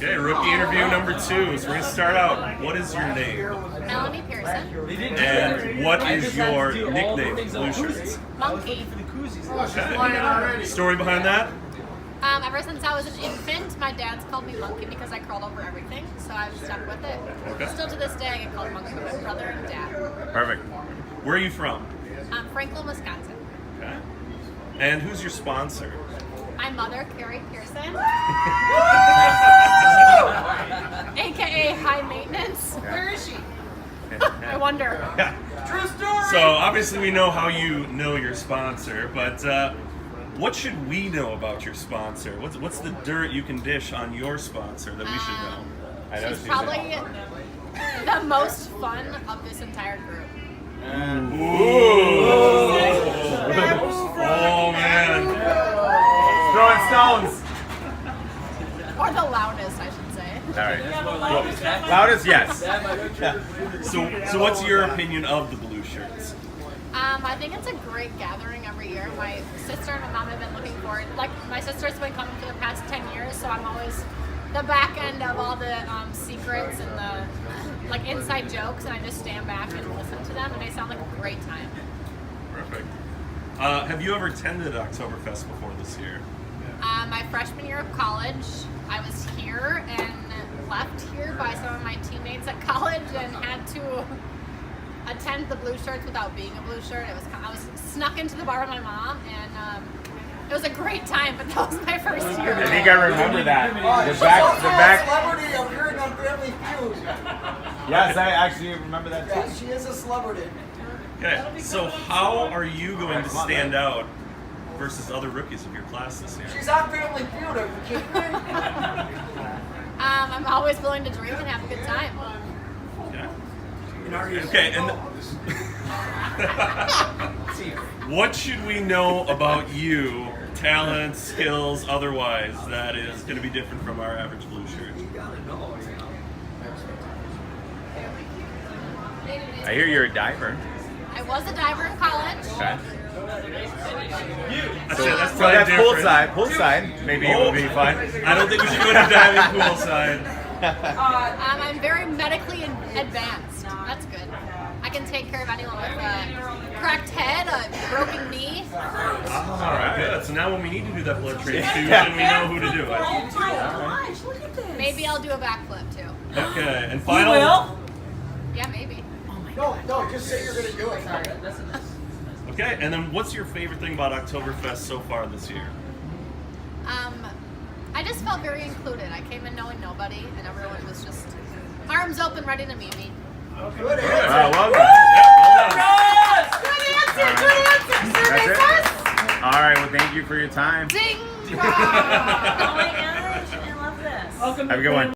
Okay, rookie interview number 2. So we're going to start out. What is your name? Melanie Pearson. And what is your nickname for Blue Shirts? Monkey. Okay. Story behind that? Ever since I was an infant, my dad's called me Monkey because I crawled over everything, so I've stuck with it. Okay. Still to this day, I get called Monkey by my brother and dad. Perfect. Where are you from? Franklin, Wisconsin. Okay. And who's your sponsor? My mother, Carrie Pearson. AKA High Maintenance. Where is she? I wonder. True story. So obviously we know how you know your sponsor, but what should we know about your sponsor? What's the dirt you can dish on your sponsor that we should know? I know She's she's probably the most fun of this entire group. Oh man! Throwing stones. Or the loudest, I should say. All right. Cool. Loudest, yes. So what's your opinion of the Blue Shirts? I think it's a great gathering every year. My sister and my mom have been looking forward. Like, my sister's been coming for the past 10 years, so I'm always the back end of all the secrets and the like inside jokes, and I just stand back and listen to them, and they sound like a great time. Perfect. Have you ever attended Oktoberfest before this year? My freshman year of college, I was here and left here by some of my teammates at college and had to attend the Blue Shirts without being a Blue Shirt. I was snuck into the bar with my mom, and it was a great time, but that was my first year. I think I remember that. The back. Celebrity appearing on Family Feud. Yes, I actually remember that too. Yeah, she is a celebrity. Okay, so how are you going to stand out versus other rookies of your class this year? She's on Family Feud. Are you kidding me? I'm always willing to drink and have a good time. Okay, and what should we know about you, talent, skills, otherwise, that is going to be different from our average Blue Shirt? I hear you're a diver. I was a diver in college. Okay. That's So probably that's different. poolside. Maybe it will be fun. I don't think we should go to diving poolside. I'm very medically advanced. That's good. I can take care of anyone with a cracked head, a broken knee. All right, good. So now when we need to do that blood transfusion, we know who to do it. Oh my gosh, look at this. Maybe I'll do a backflip too. Okay, and You final. will? Yeah, maybe. No, just say you're gonna do it. Okay, and then what's your favorite thing about Oktoberfest so far this year? I just felt very included. I came in knowing nobody, and everyone was just arms open, ready to meet me. Good answer. Well done. Good answer, good answer. Survey That's says. All right. Well, thank you for your time. Ding! Oh my gosh, I love this. Have a good one.